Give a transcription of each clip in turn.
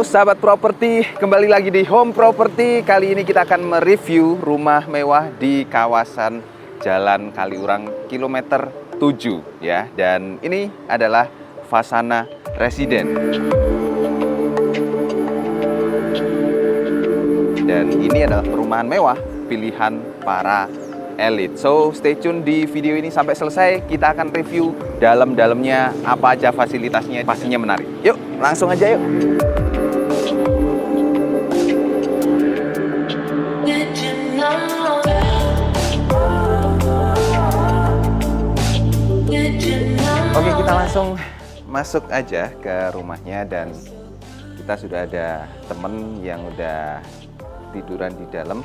Halo sahabat properti, kembali lagi di Home Property. Kali ini kita akan mereview rumah mewah di kawasan Jalan Kaliurang kilometer 7 ya. Dan ini adalah Fasana Residen. Dan ini adalah perumahan mewah pilihan para elit. So stay tune di video ini sampai selesai. Kita akan review dalam-dalamnya apa aja fasilitasnya, pastinya menarik. Yuk langsung aja yuk. Oke, kita langsung masuk aja ke rumahnya dan kita sudah ada temen yang udah tiduran di dalam.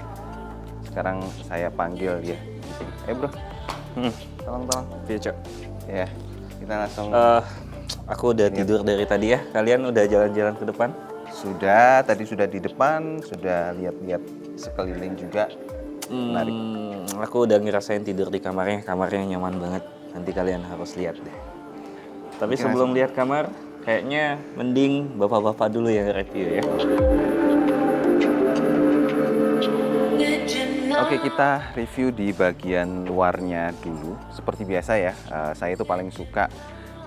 Sekarang saya panggil dia. Bro, tolong. Iya, Cok. Ya, kita langsung. Aku udah tidur dari tadi ya. Kalian udah jalan-jalan ke depan? Tadi sudah di depan, sudah lihat-lihat sekeliling juga. Menarik. Aku udah ngerasain tidur di kamarnya nyaman banget. Nanti kalian harus lihat deh. Tapi sebelum lihat kamar, kayaknya mending bapak-bapak dulu yang review ya. Oke, kita review di bagian luarnya dulu. Seperti biasa ya, saya itu paling suka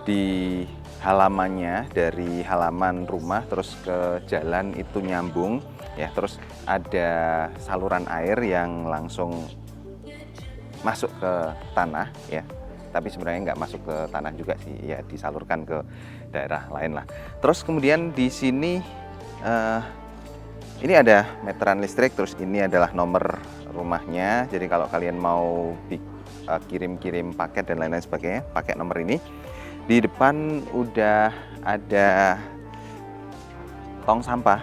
di halamannya, dari halaman rumah terus ke jalan itu nyambung ya, terus ada saluran air yang langsung masuk ke tanah ya, tapi sebenarnya nggak masuk ke tanah juga sih ya, disalurkan ke daerah lain lah. Terus kemudian di sini ini ada meteran listrik, terus ini adalah nomor rumahnya, jadi kalau kalian mau kirim-kirim paket dan lain-lain sebagainya pakai nomor ini. Di depan udah ada tong sampah.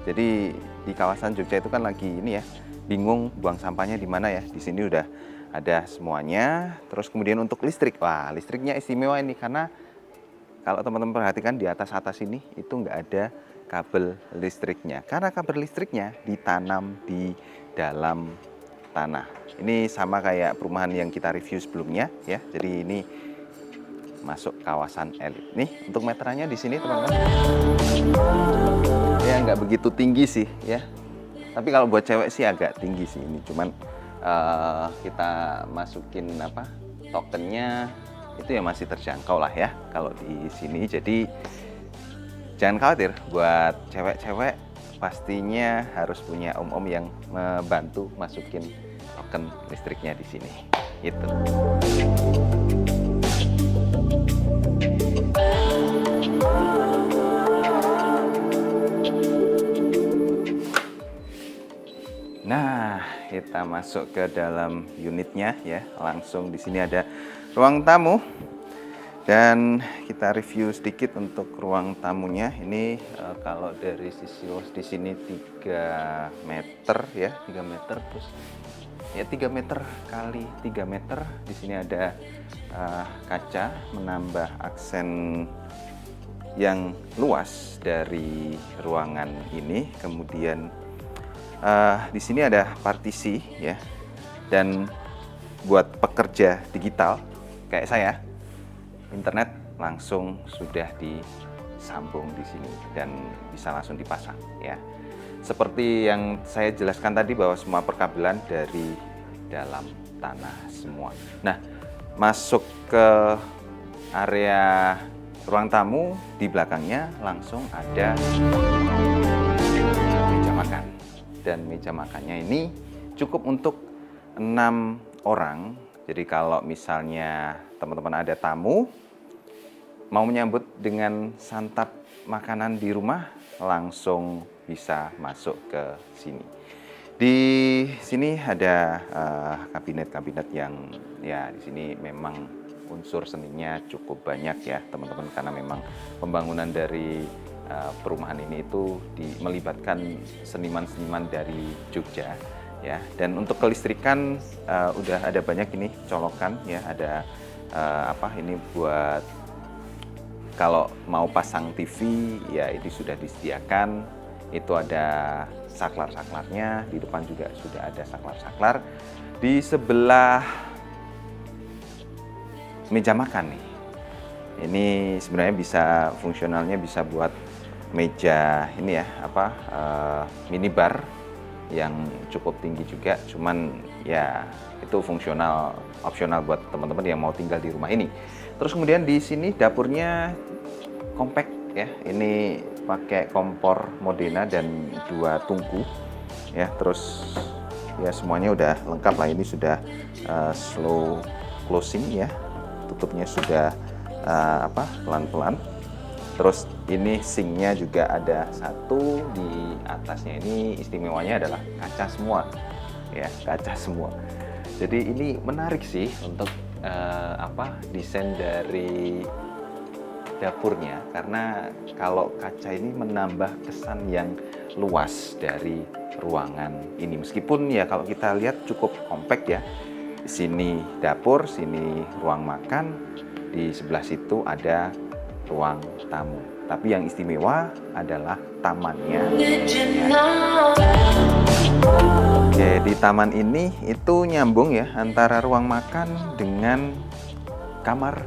Jadi di kawasan Jogja itu kan lagi ini ya, bingung buang sampahnya di mana ya. Di sini udah ada semuanya. Terus kemudian untuk listrik, wah listriknya istimewa ini karena kalau teman-teman perhatikan di atas ini itu nggak ada kabel listriknya. Karena kabel listriknya ditanam di dalam tanah. Ini sama kayak perumahan yang kita review sebelumnya ya. Jadi ini masuk kawasan elit. Nih untuk meterannya di sini teman-teman. Ya nggak begitu tinggi sih ya. Tapi kalau buat cewek sih agak tinggi sih ini. Cuman kita masukin tokennya itu ya masih terjangkau lah ya kalau di sini. Jadi jangan khawatir buat cewek-cewek, pastinya harus punya om-om yang membantu masukin token listriknya di sini. Gitu. Nah, kita masuk ke dalam unitnya ya. Langsung di sini ada ruang tamu. Dan kita review sedikit untuk ruang tamunya. Ini kalau dari sisi luas di sini 3 meter ya, 3 meter terus ya 3 meter kali 3 meter. Di sini ada kaca menambah aksen yang luas dari ruangan ini. Kemudian di sini ada partisi ya, dan buat pekerja digital kayak saya, internet langsung sudah disambung di sini dan bisa langsung dipasang ya. Seperti yang saya jelaskan tadi bahwa semua perkabelan dari dalam tanah semua. Nah, masuk ke area ruang tamu, di belakangnya langsung ada meja makan. Dan meja makannya ini cukup untuk 6 orang. Jadi kalau misalnya teman-teman ada tamu mau menyambut dengan santap makanan di rumah, langsung bisa masuk ke sini. Di sini ada kabinet-kabinet yang ya di sini memang unsur seninya cukup banyak ya teman-teman, karena memang pembangunan dari perumahan ini itu melibatkan seniman-seniman dari Jogja ya. Dan untuk kelistrikan udah ada banyak ini colokan ya, ada ini buat kalau mau pasang TV ya, ini sudah disediakan. Itu ada saklar-saklarnya, di depan juga sudah ada saklar-saklar. Di sebelah meja makan nih, ini sebenarnya bisa fungsionalnya bisa buat meja ini ya minibar yang cukup tinggi juga, cuman ya itu fungsional, opsional buat teman-teman yang mau tinggal di rumah ini. Terus kemudian di sini dapurnya compact ya, ini pakai kompor Modena dan 2 tungku ya. Terus ya semuanya udah lengkap lah, ini sudah slow closing ya, tutupnya sudah pelan-pelan. Terus ini sinknya juga ada 1 di atasnya. Ini istimewanya adalah kaca semua ya, kaca semua. Jadi ini menarik sih untuk desain dari dapurnya, karena kalau kaca ini menambah kesan yang luas dari ruangan ini. Meskipun ya kalau kita lihat cukup kompak ya. Di sini dapur, sini ruang makan, di sebelah situ ada ruang tamu. Tapi yang istimewa adalah tamannya. Oke, di taman ini itu nyambung ya antara ruang makan dengan kamar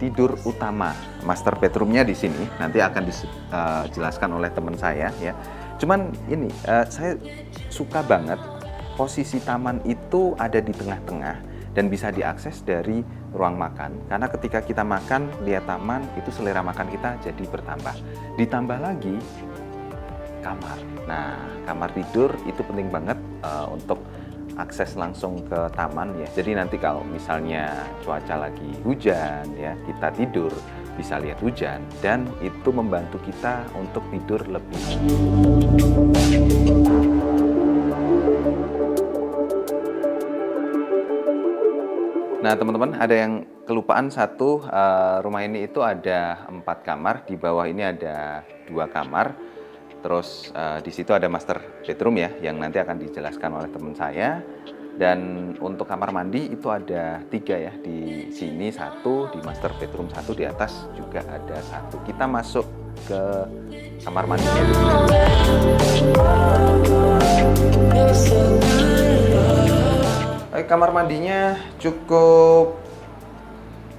tidur utama. Master bedroomnya di sini nanti akan dijelaskan oleh teman saya ya. Cuman ini saya suka banget posisi taman itu ada di tengah-tengah dan bisa diakses dari ruang makan. Karena ketika kita makan lihat taman, itu selera makan kita jadi bertambah. Ditambah lagi kamar. Nah, kamar tidur itu penting banget untuk akses langsung ke taman ya. Jadi nanti kalau misalnya cuaca lagi hujan ya, kita tidur bisa lihat hujan dan itu membantu kita untuk tidur lebih. Nah teman-teman, ada yang kelupaan satu, rumah ini itu ada 4 kamar, di bawah ini ada 2 kamar, terus di situ ada master bedroom ya, yang nanti akan dijelaskan oleh teman saya. Dan untuk kamar mandi itu ada 3 ya, di sini 1, di master bedroom 1, di atas juga ada 1. Kita masuk ke kamar mandinya dulu. Kamar mandinya cukup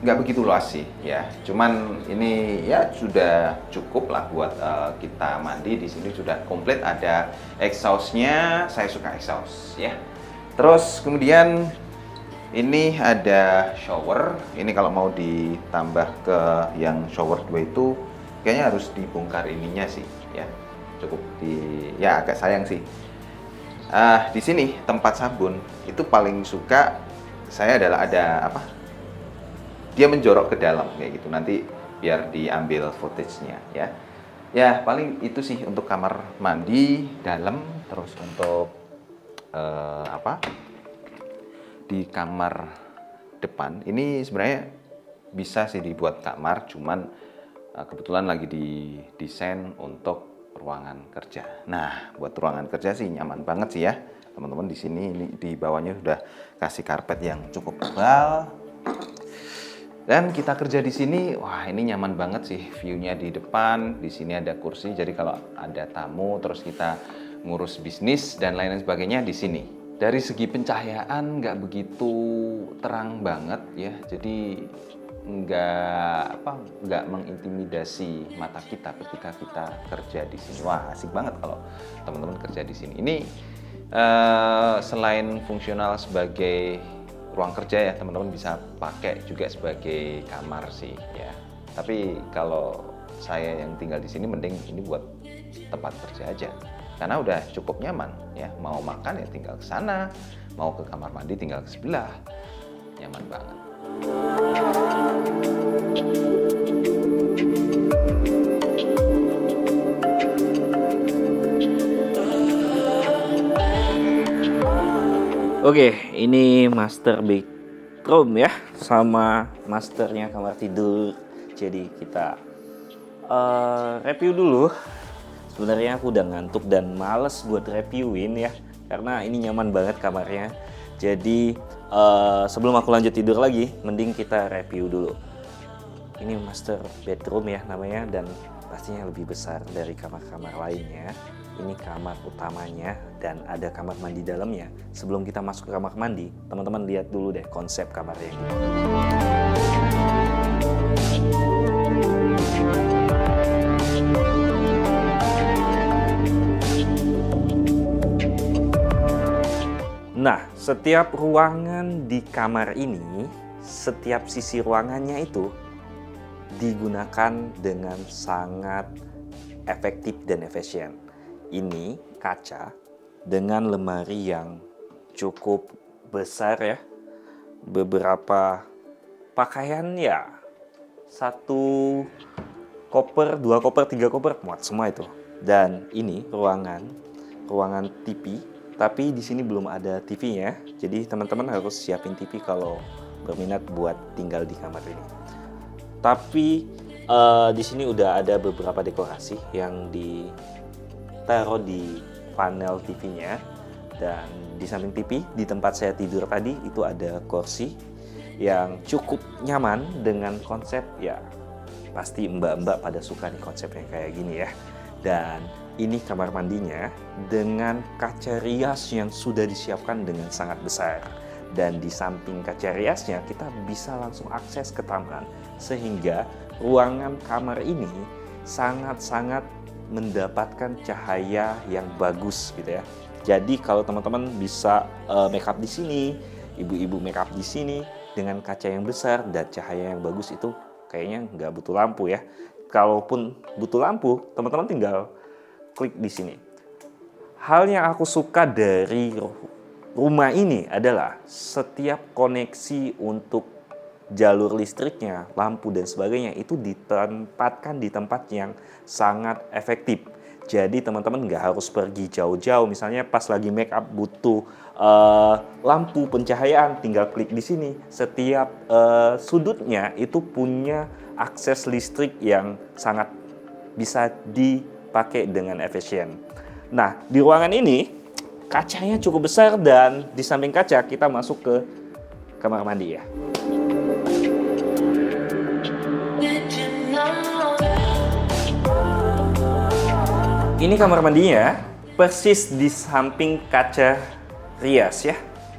nggak begitu luas sih ya, cuman ini ya sudah cukup lah buat kita mandi. Di sini sudah komplit, ada exhaustnya, saya suka exhaust ya. Terus kemudian ini ada shower. Ini kalau mau ditambah ke yang shower 2 itu kayaknya harus dibongkar ininya sih ya, cukup ya agak sayang sih. Di sini tempat sabun itu paling suka saya adalah ada dia menjorok ke dalam kayak gitu, nanti biar diambil footage-nya ya. Ya paling itu sih untuk kamar mandi dalam. Terus untuk di kamar depan ini sebenarnya bisa sih dibuat kamar, cuman kebetulan lagi didesain untuk ruangan kerja. Nah, buat ruangan kerja sih nyaman banget sih ya, teman-teman. Di sini ini di bawahnya sudah kasih karpet yang cukup tebal. Dan kita kerja di sini, wah ini nyaman banget sih, view-nya di depan. Di sini ada kursi, jadi kalau ada tamu terus kita ngurus bisnis dan lain-lain sebagainya di sini. Dari segi pencahayaan nggak begitu terang banget ya, jadi nggak mengintimidasi mata kita ketika kita kerja di sini. Wah asik banget kalau teman-teman kerja di sini. Ini selain fungsional sebagai ruang kerja ya, teman-teman bisa pakai juga sebagai kamar sih ya. Tapi kalau saya yang tinggal di sini mending ini buat tempat kerja aja, karena udah cukup nyaman ya. Mau makan ya tinggal ke sana, mau ke kamar mandi tinggal ke sebelah, nyaman banget. Oke, ini master bedroom ya, sama masternya kamar tidur. Jadi kita review dulu. Sebenarnya aku udah ngantuk dan males buat reviewin ya, karena ini nyaman banget kamarnya. Jadi sebelum aku lanjut tidur lagi, mending kita review dulu. Ini master bedroom ya namanya, dan pastinya lebih besar dari kamar-kamar lainnya. Ini kamar utamanya dan ada kamar mandi dalamnya. Sebelum kita masuk ke kamar mandi, teman-teman lihat dulu deh konsep kamarnya gitu. Nah, setiap ruangan di kamar ini, setiap sisi ruangannya itu digunakan dengan sangat efektif dan efisien. Ini kaca dengan lemari yang cukup besar ya. Beberapa pakaian ya, 1 koper, 2 koper, 3 koper muat semua itu. Dan ini ruangan TV, tapi di sini belum ada TV-nya. Jadi teman-teman harus siapin TV kalau berminat buat tinggal di kamar ini. Tapi di sini udah ada beberapa dekorasi yang ditaruh di panel TV-nya. Dan di samping TV, di tempat saya tidur tadi, itu ada kursi yang cukup nyaman dengan konsep ya, pasti mbak-mbak pada suka nih konsepnya kayak gini ya. Dan ini kamar mandinya dengan kaca rias yang sudah disiapkan dengan sangat besar. Dan di samping kaca riasnya kita bisa langsung akses ke taman, sehingga ruangan kamar ini sangat-sangat mendapatkan cahaya yang bagus gitu ya. Jadi kalau teman-teman bisa make up di sini, ibu-ibu make up di sini dengan kaca yang besar dan cahaya yang bagus, itu kayaknya nggak butuh lampu ya. Kalaupun butuh lampu, teman-teman tinggal klik di sini. Hal yang aku suka dari rumah ini adalah setiap koneksi untuk jalur listriknya, lampu dan sebagainya itu ditempatkan di tempat yang sangat efektif. Jadi teman-teman nggak harus pergi jauh-jauh. Misalnya pas lagi make up butuh lampu pencahayaan, tinggal klik di sini. Setiap sudutnya itu punya akses listrik yang sangat bisa dipakai dengan efisien. Nah, di ruangan ini kacanya cukup besar dan di samping kaca kita masuk ke kamar mandi ya. Ini kamar mandinya persis di samping kaca rias ya.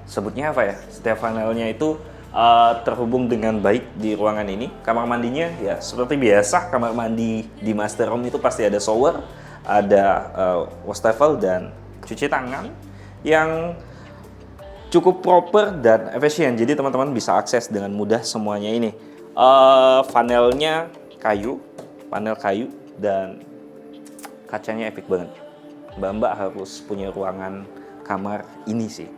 Sebutnya apa ya? Setiap panelnya itu terhubung dengan baik di ruangan ini. Kamar mandinya ya seperti biasa kamar mandi di master room itu pasti ada shower, ada wastafel dan cuci tangan yang cukup proper dan efisien. Jadi teman-teman bisa akses dengan mudah semuanya ini. Panelnya panel kayu dan kacanya epic banget. Mbak-mbak harus punya ruangan kamar ini sih.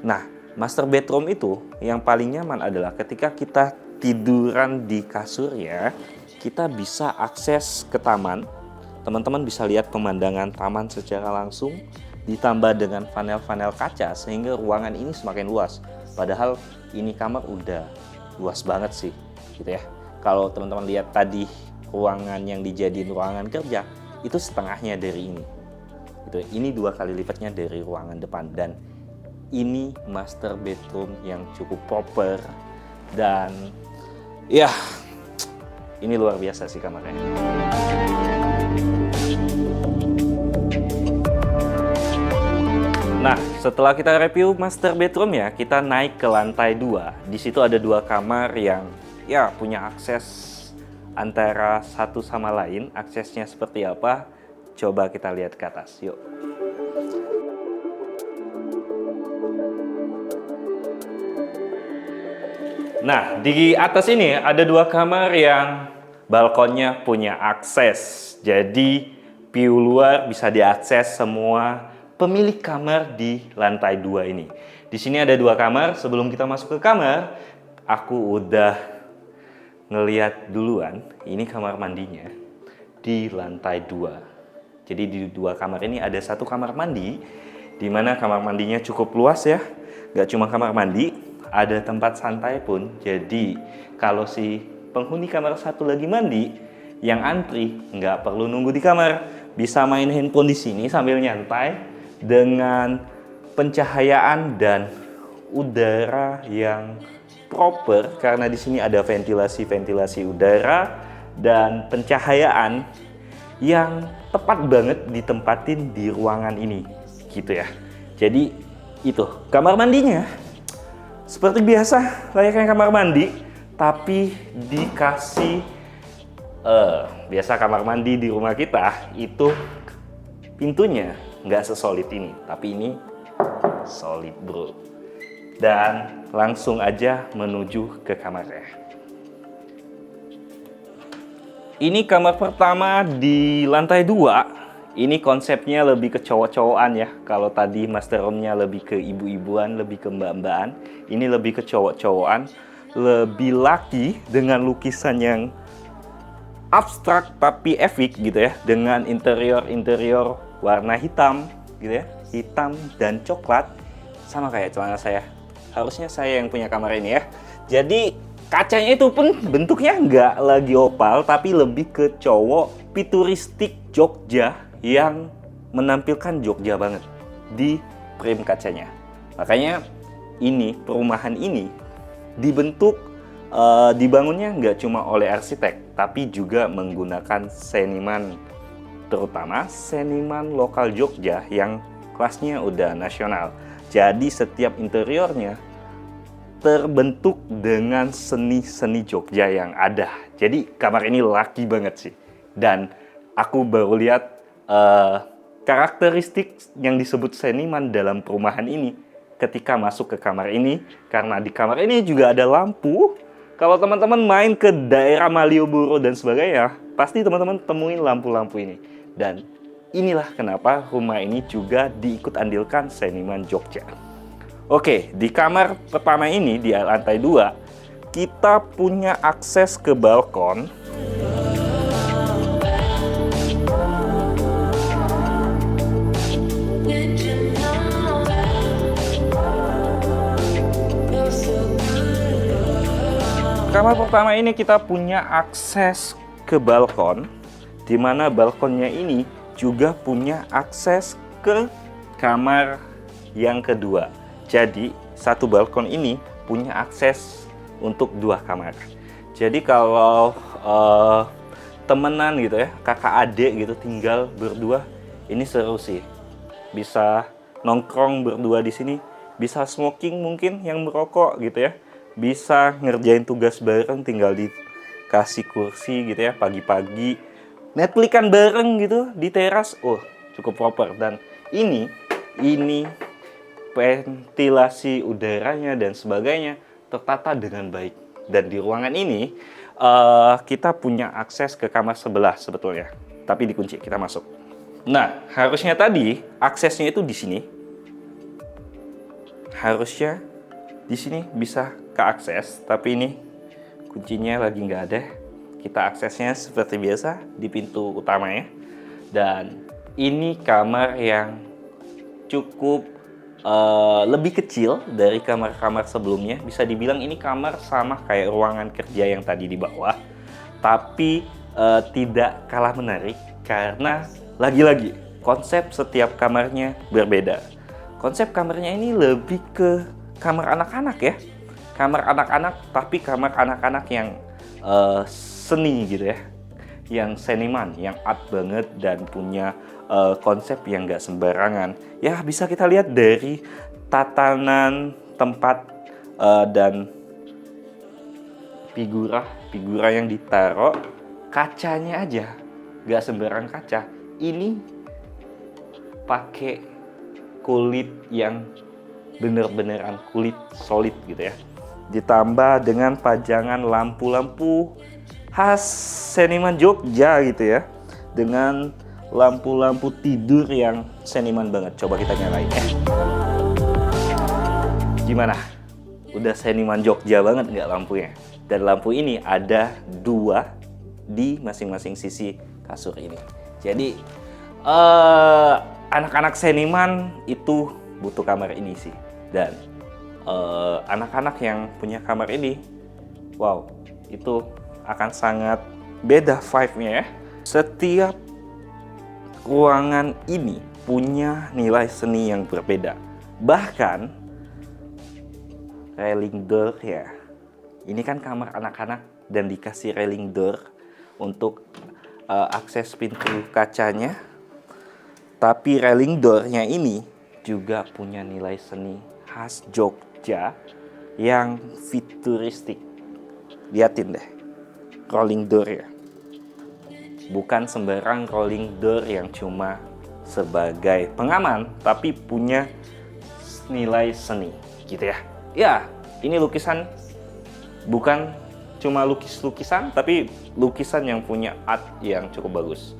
Nah, master bedroom itu yang paling nyaman adalah ketika kita tiduran di kasur ya, kita bisa akses ke taman. Teman-teman bisa lihat pemandangan taman secara langsung, ditambah dengan panel-panel kaca sehingga ruangan ini semakin luas. Padahal ini kamar udah luas banget sih, gitu ya. Kalau teman-teman lihat tadi ruangan yang dijadiin ruangan kerja, itu setengahnya dari ini. Ini 2 kali lipatnya dari ruangan depan, dan ini master bedroom yang cukup proper dan ya ini luar biasa sih kamarnya. Nah, setelah kita review master bedroom ya, kita naik ke lantai 2. Di situ ada 2 kamar yang ya punya akses antara satu sama lain. Aksesnya seperti apa? Coba kita lihat ke atas, yuk. Nah, di atas ini ada 2 kamar yang balkonnya punya akses. Jadi, view luar bisa diakses semua pemilik kamar di lantai 2 ini. Di sini ada 2 kamar. Sebelum kita masuk ke kamar, aku udah ngeliat duluan. Ini kamar mandinya di lantai 2. Jadi di 2 kamar ini ada 1 kamar mandi, di mana kamar mandinya cukup luas ya. Gak cuma kamar mandi, ada tempat santai pun. Jadi kalau si penghuni kamar 1 lagi mandi, yang antri nggak perlu nunggu di kamar, bisa main handphone di sini sambil nyantai dengan pencahayaan dan udara yang proper, karena di sini ada ventilasi udara dan pencahayaan yang tepat banget ditempatin di ruangan ini, gitu ya. Jadi itu kamar mandinya seperti biasa layaknya kamar mandi, tapi dikasih biasa kamar mandi di rumah kita itu pintunya nggak sesolid ini, tapi ini solid bro. Dan langsung aja menuju ke kamarnya. Ini kamar pertama di lantai 2. Ini konsepnya lebih ke cowok-cowokan ya. Kalau tadi master room-nya lebih ke ibu-ibuan, lebih ke mbak-mbakan. Ini lebih ke cowok-cowokan, lebih laki dengan lukisan yang abstrak tapi epic gitu ya, dengan interior warna hitam gitu ya, hitam dan coklat, sama kayak celana saya. Harusnya saya yang punya kamar ini ya. Jadi kacanya itu pun bentuknya nggak lagi opal, tapi lebih ke cowok futuristik Jogja yang menampilkan Jogja banget di frame kacanya. Makanya ini, perumahan ini dibangunnya nggak cuma oleh arsitek, tapi juga menggunakan seniman, terutama seniman lokal Jogja yang kelasnya udah nasional. Jadi setiap interiornya terbentuk dengan seni-seni Jogja yang ada. Jadi kamar ini laki banget sih. Dan aku baru lihat karakteristik yang disebut seniman dalam perumahan ini ketika masuk ke kamar ini. Karena di kamar ini juga ada lampu. Kalau teman-teman main ke daerah Malioboro dan sebagainya, pasti teman-teman temuin lampu-lampu ini. Dan inilah kenapa rumah ini juga diikut andilkan seniman Jogja. Oke, di kamar pertama ini di lantai 2, kita punya akses ke balkon. Kamar pertama ini kita punya akses ke balkon, di mana balkonnya ini juga punya akses ke kamar yang kedua. Jadi satu balkon ini punya akses untuk 2 kamar. Jadi kalau temenan gitu ya, kakak adik gitu tinggal berdua, ini seru sih. Bisa nongkrong berdua di sini, bisa smoking mungkin yang merokok gitu ya. Bisa ngerjain tugas bareng, tinggal dikasih kursi gitu ya, pagi-pagi Netflix-an bareng gitu di teras. Oh, cukup proper. Dan ini ventilasi udaranya dan sebagainya tertata dengan baik. Dan di ruangan ini kita punya akses ke kamar sebelah sebetulnya, tapi dikunci, kita masuk. Nah, harusnya tadi aksesnya itu di sini. Harusnya di sini bisa keakses, tapi ini kuncinya lagi nggak ada. Kita aksesnya seperti biasa di pintu utamanya. Dan ini kamar yang cukup lebih kecil dari kamar-kamar sebelumnya. Bisa dibilang ini kamar sama kayak ruangan kerja yang tadi di bawah, tapi tidak kalah menarik karena lagi-lagi konsep setiap kamarnya berbeda. Konsep kamarnya ini lebih ke kamar anak-anak ya. Kamar anak-anak, tapi kamar anak-anak yang seni gitu ya. Yang seniman, yang art banget dan punya konsep yang gak sembarangan. Ya bisa kita lihat dari tatanan tempat dan figura yang ditaruh, kacanya aja gak sembarang kaca. Ini pakai kulit yang bener-beneran kulit solid gitu ya. Ditambah dengan pajangan lampu-lampu khas seniman Jogja gitu ya. Dengan lampu-lampu tidur yang seniman banget. Coba kita nyalain ya. Gimana? Udah seniman Jogja banget nggak lampunya? Dan lampu ini ada 2 di masing-masing sisi kasur ini. Jadi anak-anak seniman itu butuh kamar ini sih. Dan anak-anak yang punya kamar ini, wow, itu akan sangat beda vibe-nya ya. Setiap ruangan ini punya nilai seni yang berbeda. Bahkan railing door ya. Ini kan kamar anak-anak dan dikasih railing door untuk akses pintu kacanya. Tapi railing door-nya ini juga punya nilai seni khas Jogja yang futuristik. Liatin deh, rolling door ya. Bukan sembarang rolling door yang cuma sebagai pengaman, tapi punya nilai seni gitu ya. Ya, ini lukisan bukan cuma lukisan tapi lukisan yang punya art yang cukup bagus.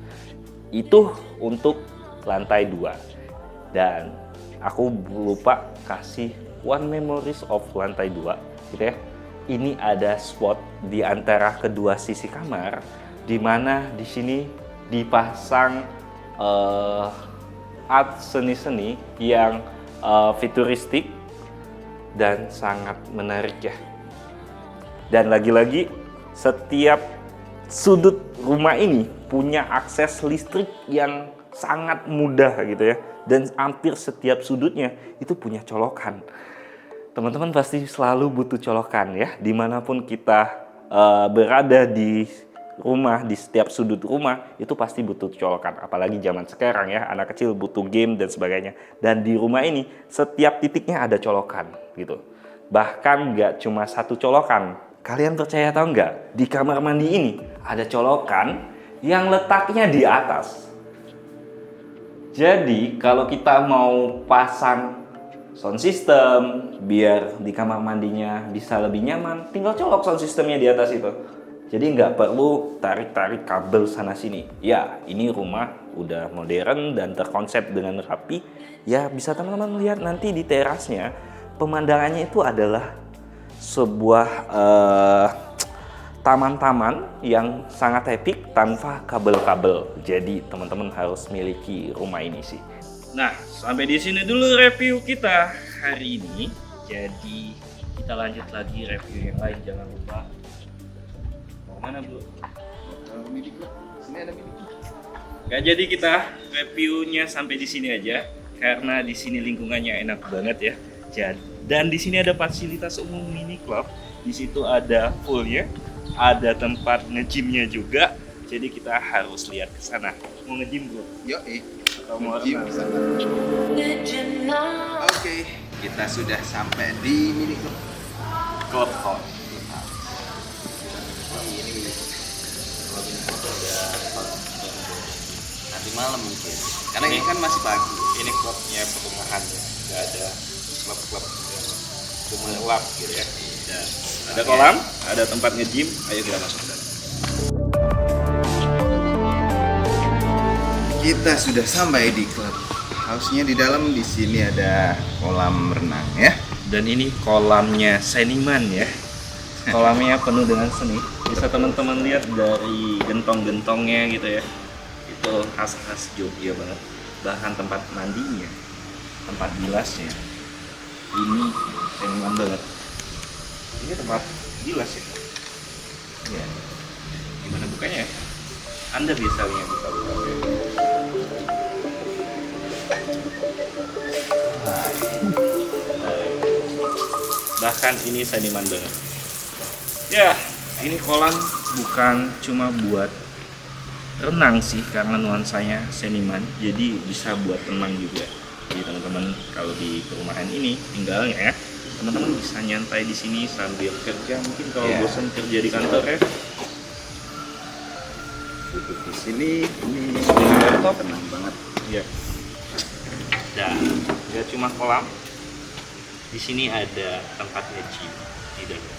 Itu untuk lantai 2. Dan aku lupa kasih one memories of lantai 2 gitu ya. Ini ada spot di antara kedua sisi kamar di mana di sini dipasang art seni-seni yang futuristik dan sangat menarik ya. Dan lagi-lagi setiap sudut rumah ini punya akses listrik yang sangat mudah gitu ya. Dan hampir setiap sudutnya itu punya colokan. Teman-teman pasti selalu butuh colokan ya. Dimanapun kita berada di rumah, di setiap sudut rumah itu pasti butuh colokan. Apalagi zaman sekarang ya, anak kecil butuh game dan sebagainya. Dan di rumah ini setiap titiknya ada colokan gitu. Bahkan nggak cuma satu colokan. Kalian percaya atau nggak? Di kamar mandi ini ada colokan yang letaknya di atas. Jadi kalau kita mau pasang sound system biar di kamar mandinya bisa lebih nyaman, tinggal colok sound systemnya di atas itu. Jadi nggak perlu tarik-tarik kabel sana sini. Ya, ini rumah udah modern dan terkonsep dengan rapi. Ya, bisa teman-teman lihat nanti di terasnya, pemandangannya itu adalah sebuah taman-taman yang sangat epic tanpa kabel-kabel. Jadi teman-teman harus miliki rumah ini sih. Nah, sampai di sini dulu review kita hari ini. Jadi kita lanjut lagi review yang lain. Jangan lupa. Mau mana bro? Mini club. Sini ada mini club. Gak jadi kita reviewnya sampai di sini aja karena di sini lingkungannya enak banget ya. Dan di sini ada fasilitas umum mini club. Di situ ada poolnya, ada tempat nge-gymnya juga. Jadi kita harus lihat ke sana. Mau nge-gym bro? Yoi. Atau mau Gym renang? sana. Oke, kita sudah sampai di mini club. Club hall. Nanti malam mungkin. Karena ini kan masih pagi. Ini klubnya perumahan ya, nggak ada klub-klub yang cuma lap gitu ya. Dan ada kolam, ada tempat nge-gym. Ayo kita masuk ke dalam. Kita sudah sampai di klub. House-nya di dalam, di sini ada kolam renang ya. Dan ini kolamnya seniman ya. Kolamnya penuh dengan seni. Bisa teman-teman lihat dari gentong-gentongnya gitu ya. Itu khas-khas Jogja banget. Bahkan tempat mandinya, tempat bilasnya, ini seniman banget. Ini tempat bilas ya. Ya. Gimana bukanya ya? Anda bisa lihat buka-buka. Bahkan ini seniman banget. Ya, ini kolam bukan cuma buat renang sih karena nuansanya seniman, jadi bisa buat tenang juga. Jadi teman-teman kalau di perumahan ini tinggalnya ya, teman-teman bisa nyantai di sini sambil kerja. Mungkin kalau bosan kerja di kantor ya, Duduk di sini, ini laptop. tenang banget. Ya. Dan nggak cuma kolam, di sini ada tempat nge-gym di dalam.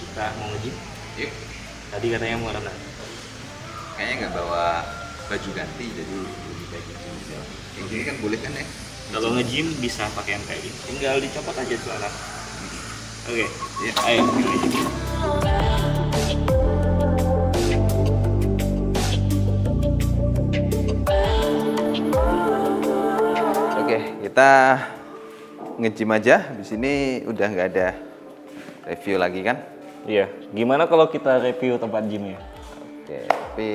Kita mau nge-gym? Yuk. Tadi katanya mau renang. Kayaknya nggak bawa baju ganti, jadi lebih baik di sini. Kayak gini kan boleh kan ya? Kalau nge-gym bisa pakaian kayak gini, tinggal dicopot aja celana. Oke, Ya. ayo kita nge-gym. Oke, kita nge-gym aja. Di sini udah nggak ada review lagi kan? Iya, gimana kalau kita review tempat gymnya? Oke, tapi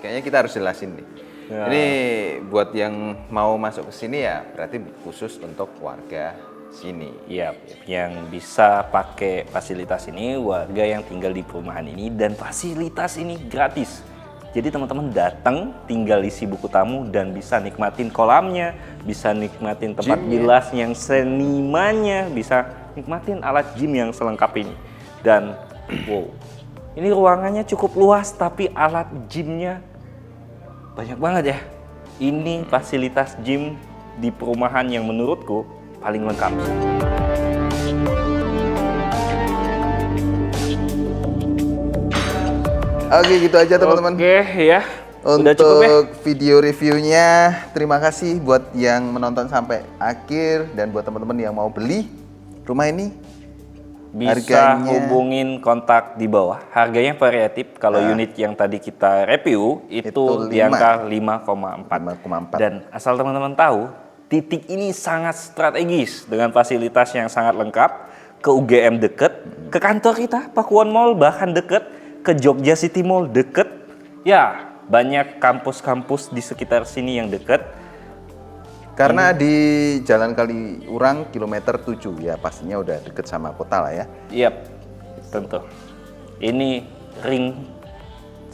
kayaknya kita harus jelasin nih. Ya. Ini buat yang mau masuk ke sini ya berarti khusus untuk warga sini. Iya, yang bisa pakai fasilitas ini warga yang tinggal di perumahan ini, dan fasilitas ini gratis. Jadi teman-teman datang, tinggal isi buku tamu dan bisa nikmatin kolamnya, bisa nikmatin tempat Gymnya. bilas yang senimannya, bisa nikmatin alat gym yang selengkap ini. Dan wow, ini ruangannya cukup luas tapi alat gymnya banyak banget ya. Ini fasilitas gym di perumahan yang menurutku paling lengkap. Oke, gitu aja teman-teman. Oke ya. Udah cukup ya? Untuk video reviewnya, terima kasih buat yang menonton sampai akhir dan buat teman-teman yang mau beli rumah ini. Bisa hubungin kontak di bawah. Harganya variatif. Kalau unit yang tadi kita review itu di angka 5,4. 5,4. Dan asal teman-teman tahu, titik ini sangat strategis dengan fasilitas yang sangat lengkap. Ke UGM deket, ke kantor kita Pakuwon Mall bahkan deket, ke Jogja City Mall deket. Ya, banyak kampus-kampus di sekitar sini yang deket. Karena di Jalan Kaliurang kilometer 7 ya pastinya udah deket sama kota lah ya. Iya, tentu. Ini ring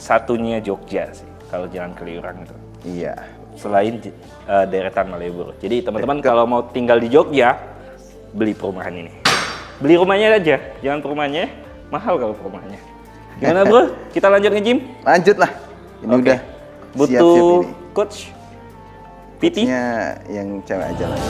satunya Jogja sih, kalau Jalan Kaliurang itu. Iya. Selain deretan Malioboro. Jadi teman-teman kalau mau tinggal di Jogja, beli perumahan ini. Beli rumahnya aja, jangan perumahannya mahal kalau perumahannya. Gimana bro? Kita lanjut nge-gym? Lanjut lah. Ini Oke. udah Butuh siap-siap ini. coach? PT? Nya yang cewek aja lah.